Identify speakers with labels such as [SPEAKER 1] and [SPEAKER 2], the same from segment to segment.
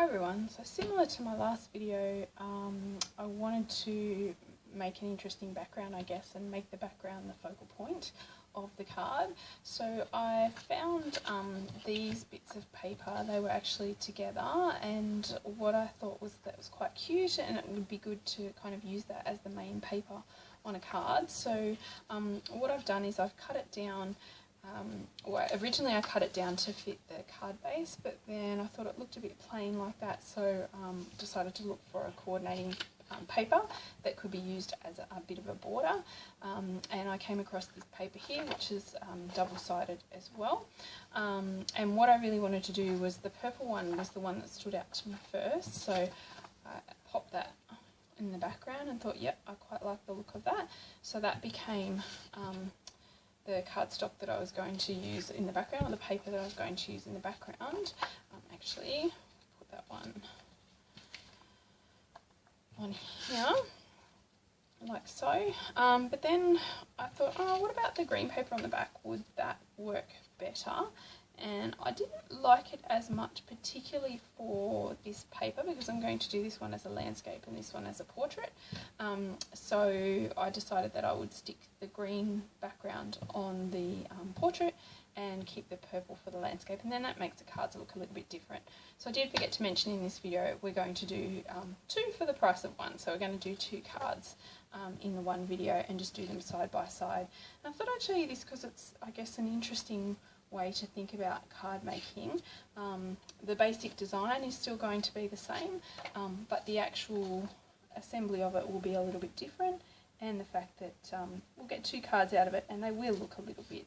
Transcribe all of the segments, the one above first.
[SPEAKER 1] everyone, so similar to my last video, I wanted to make an interesting background, I guess, and make the background the focal point of the card. So I found these bits of paper. They were actually together, and what I thought was that was quite cute, and it would be good to kind of use that as the main paper on a card. So what I've done is I've cut it down. Well, originally I cut it down to fit the card base, but then I thought it looked a bit plain like that, so decided to look for a coordinating paper that could be used as a bit of a border, and I came across this paper here, which is double-sided as well, and what I really wanted to do was the purple one was the one that stood out to me first, so I popped that in the background and thought, yep, I quite like the look of that, so that became the cardstock that I was going to use in the background, or the paper that I was going to use in the background. Actually, put that one on here, like so. But then I thought, oh, what about the green paper on the back? Would that work better? And I didn't like it as much, particularly for this paper, because I'm going to do this one as a landscape and this one as a portrait. So I decided that I would stick the green background on the portrait and keep the purple for the landscape, and then that makes the cards look a little bit different. So I did forget to mention in this video, we're going to do two for the price of one. So we're going to do two cards in the one video and just do them side by side. And I thought I'd show you this because it's, I guess, an interesting way to think about card making. The basic design is still going to be the same, but the actual assembly of it will be a little bit different, and the fact that we'll get two cards out of it and they will look a little bit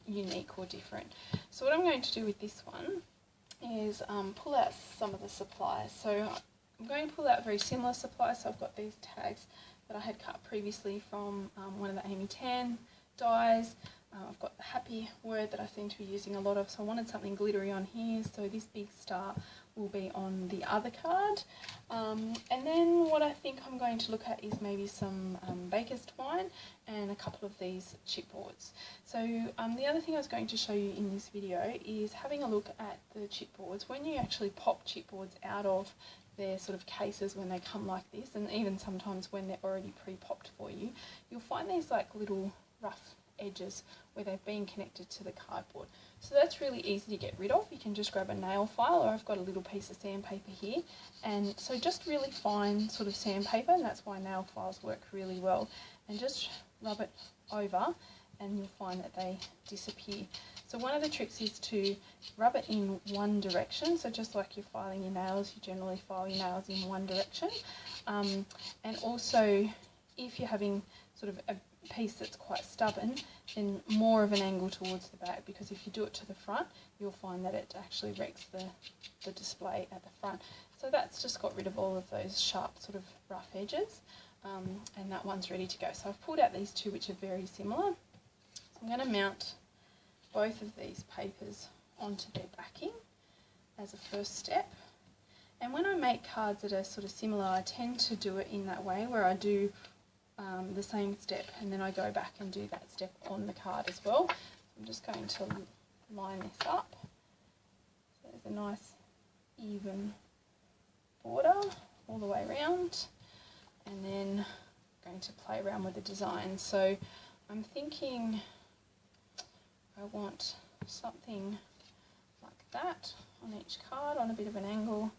[SPEAKER 1] unique or different. So what I'm going to do with this one is pull out some of the supplies. So I'm going to pull out very similar supplies. So I've got these tags that I had cut previously from one of the Amy Tan dies. I've got the happy word that I seem to be using a lot of, so I wanted something glittery on here, so this big star will be on the other card. And then what I think I'm going to look at is maybe some baker's twine and a couple of these chipboards. So the other thing I was going to show you in this video is having a look at the chipboards. When you actually pop chipboards out of their sort of cases when they come like this, and even sometimes when they're already pre-popped for you, you'll find these like little rough edges where they've been connected to the cardboard. So that's really easy to get rid of. You can just grab a nail file, or I've got a little piece of sandpaper here, and so just really fine sort of sandpaper, and that's why nail files work really well, and just rub it over and you'll find that they disappear. So one of the tricks is to rub it in one direction, so just like you're filing your nails, you generally file your nails in one direction, and also if you're having sort of a piece that's quite stubborn, then more of an angle towards the back, because if you do it to the front, you'll find that it actually wrecks the display at the front. So that's just got rid of all of those sharp sort of rough edges, and that one's ready to go. So I've pulled out these two which are very similar. So I'm going to mount both of these papers onto their backing as a first step. And when I make cards that are sort of similar, I tend to do it in that way, where I do the same step and then I go back and do that step on the card as well. I'm just going to line this up. So there's a nice even border all the way around, and then I'm going to play around with the design. So I'm thinking I want something like that on each card, on a bit of an angle.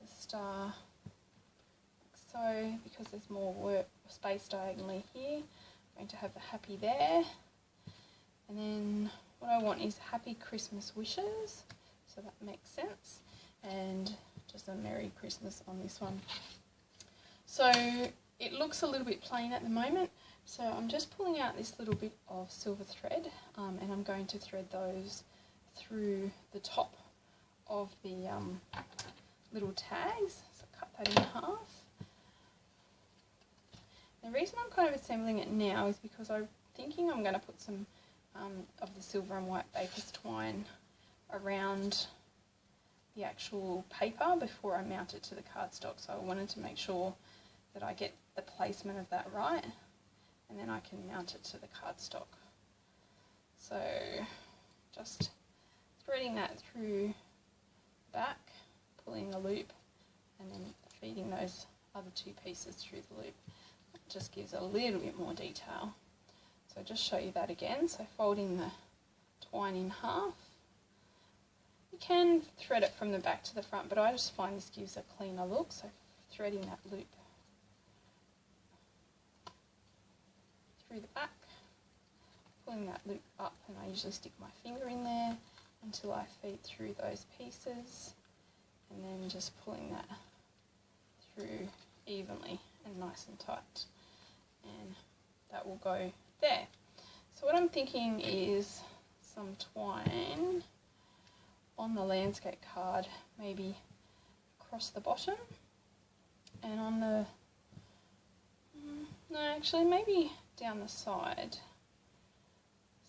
[SPEAKER 1] The star so, because there's more space diagonally here, I'm going to have the happy there, and then what I want is happy Christmas wishes, so that makes sense, and just a Merry Christmas on this one. So it looks a little bit plain at the moment, so I'm just pulling out this little bit of silver thread, and I'm going to thread those through the top of the little tags, so cut that in half. The reason I'm kind of assembling it now is because I'm thinking I'm going to put some of the silver and white baker's twine around the actual paper before I mount it to the cardstock. So I wanted to make sure that I get the placement of that right, and then I can mount it to the cardstock. So just threading that through back pulling a loop and then feeding those other two pieces through the loop. It just gives a little bit more detail. So I'll just show you that again. So folding the twine in half. You can thread it from the back to the front, but I just find this gives a cleaner look. So threading that loop through the back, pulling that loop up, and I usually stick my finger in there until I feed through those pieces, and then just pulling that through evenly and nice and tight, and that will go there. So what I'm thinking is some twine on the landscape card, maybe across the bottom, and on the, no, actually maybe down the side.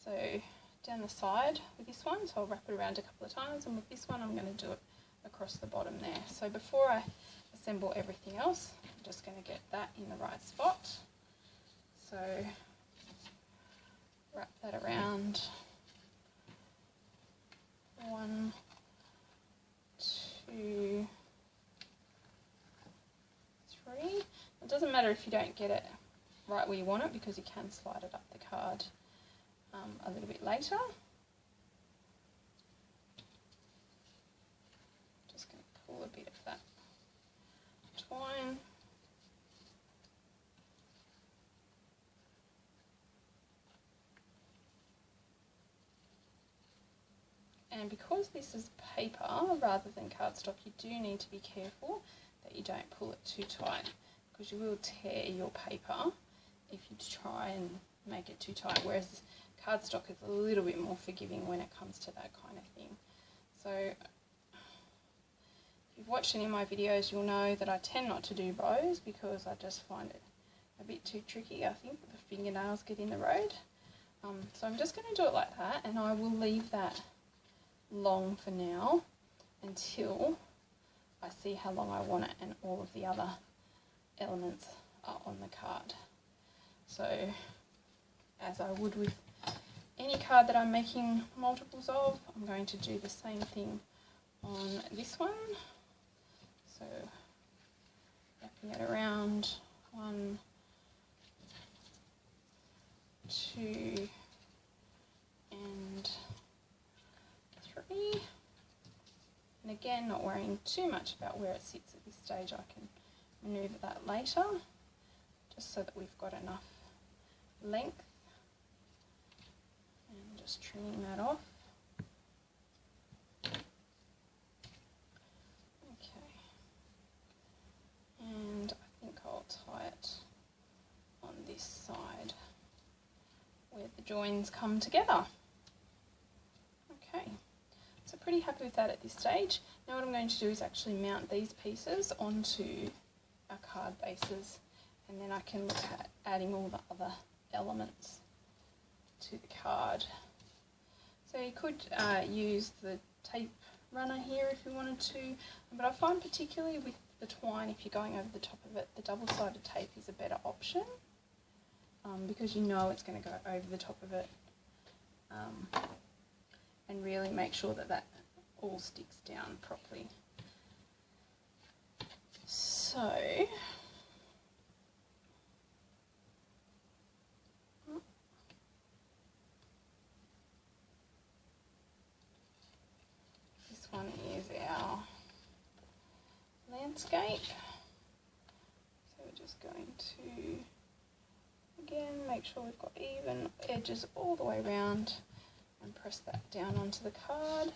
[SPEAKER 1] So down the side with this one, so I'll wrap it around a couple of times, and with this one I'm going to do it across the bottom there. So before I assemble everything else, I'm just going to get that in the right spot. So wrap that around. 1, 2, 3. It doesn't matter if you don't get it right where you want it, because you can slide it up the card a little bit later. Just going to pull a bit of that twine. And because this is paper rather than cardstock, you do need to be careful that you don't pull it too tight, because you will tear your paper if you try and make it too tight, whereas cardstock is a little bit more forgiving when it comes to that kind of thing. So if you've watched any of my videos, you'll know that I tend not to do bows because I just find it a bit too tricky. I think the fingernails get in the road. So I'm just going to do it like that, and I will leave that long for now until I see how long I want it and all of the other elements are on the card. So as I would with any card that I'm making multiples of, I'm going to do the same thing on this one. So wrapping it around 1, 2 and 3. And again, not worrying too much about where it sits at this stage. I can manoeuvre that later, just so that we've got enough length. And just trimming that off. Okay. And I think I'll tie it on this side where the joins come together. Okay. So pretty happy with that at this stage. Now what I'm going to do is actually mount these pieces onto our card bases, and then I can look at adding all the other elements to the card. So you could use the tape runner here if you wanted to, but I find particularly with the twine, if you're going over the top of it, the double-sided tape is a better option, because you know it's going to go over the top of it, and really make sure that that all sticks down properly. So this one is our landscape. So we're just going to, again, make sure we've got even edges all the way around and press that down onto the card.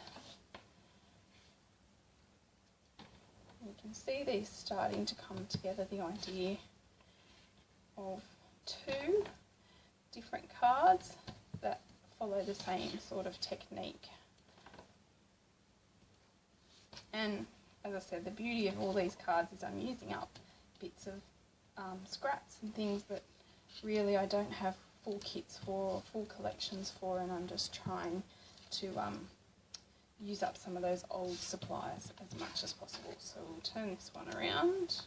[SPEAKER 1] You can see these starting to come together, the idea of 2 different cards that follow the same sort of technique. And as I said, the beauty of all these cards is I'm using up bits of scraps and things that really I don't have full kits for or full collections for, and I'm just trying to use up some of those old supplies as much as possible. So we'll turn this one around.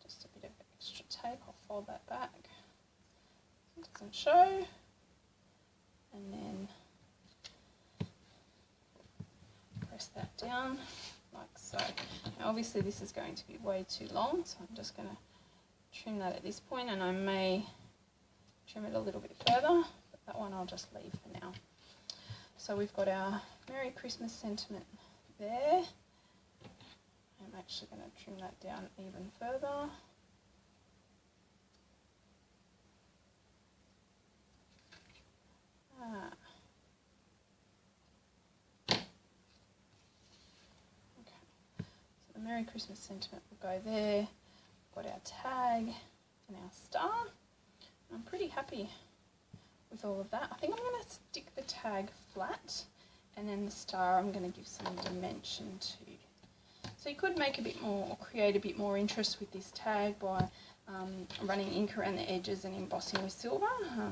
[SPEAKER 1] Just a bit of extra tape, I'll fold that back. It doesn't show. And then press that down like so. Now obviously this is going to be way too long, so I'm just going to trim that at this point, and I may trim it a little bit further, but that one I'll just leave for now. So we've got our Merry Christmas sentiment there. I'm actually going to trim that down even further. Merry Christmas sentiment will go there. We've got our tag and our star. I'm pretty happy with all of that. I think I'm going to stick the tag flat, and then the star I'm going to give some dimension to. So you could make a bit more, or create a bit more interest with this tag by running ink around the edges and embossing with silver.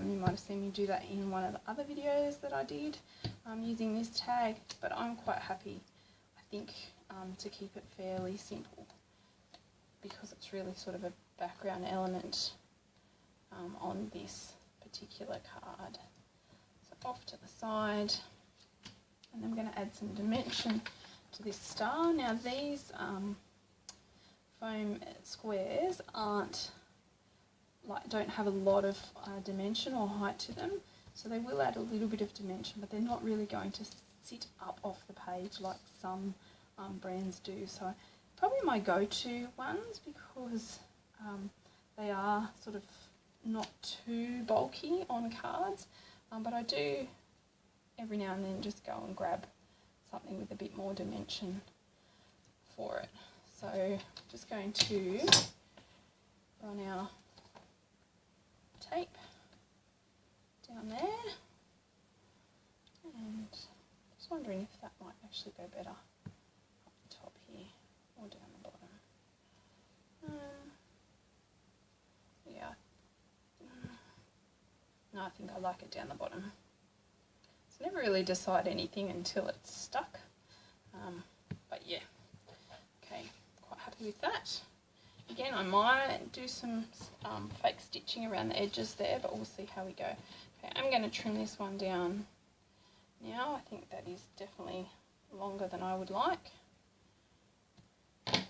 [SPEAKER 1] You might have seen me do that in one of the other videos that I did using this tag, but I'm quite happy, I think, to keep it fairly simple, because it's really sort of a background element on this particular card. So off to the side, and I'm going to add some dimension to this star. Now these foam squares don't have a lot of dimension or height to them, so they will add a little bit of dimension, but they're not really going to sit up off the page like some brands do. So probably my go-to ones, because they are sort of not too bulky on cards, but I do every now and then just go and grab something with a bit more dimension for it. So just going to run our tape down there, and just wondering if that might actually go better up the top here or down the bottom. Yeah, no, I think I like it down the bottom. So never really decide anything until it's stuck, but yeah, okay, quite happy with that. Again, I might do some fake stitching around the edges there, but we'll see how we go. Okay, I'm going to trim this one down now. I think that is definitely longer than I would like. Okay,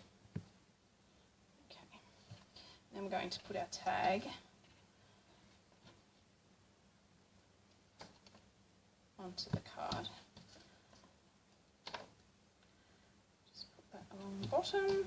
[SPEAKER 1] then we're going to put our tag onto the card. Just put that along the bottom.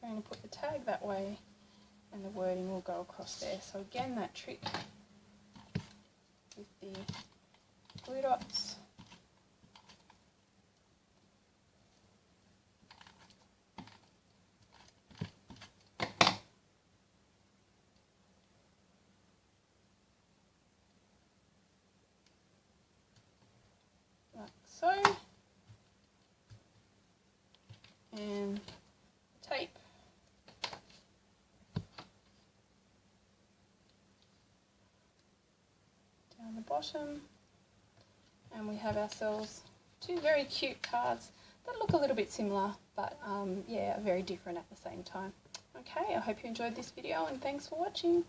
[SPEAKER 1] I'm going to put the tag that way, and the wording will go across there. So again, that trick with the glue dots. Like so. And tape. Down the bottom, and we have ourselves two very cute cards that look a little bit similar, but yeah, very different at the same time. Okay, I hope you enjoyed this video, and thanks for watching.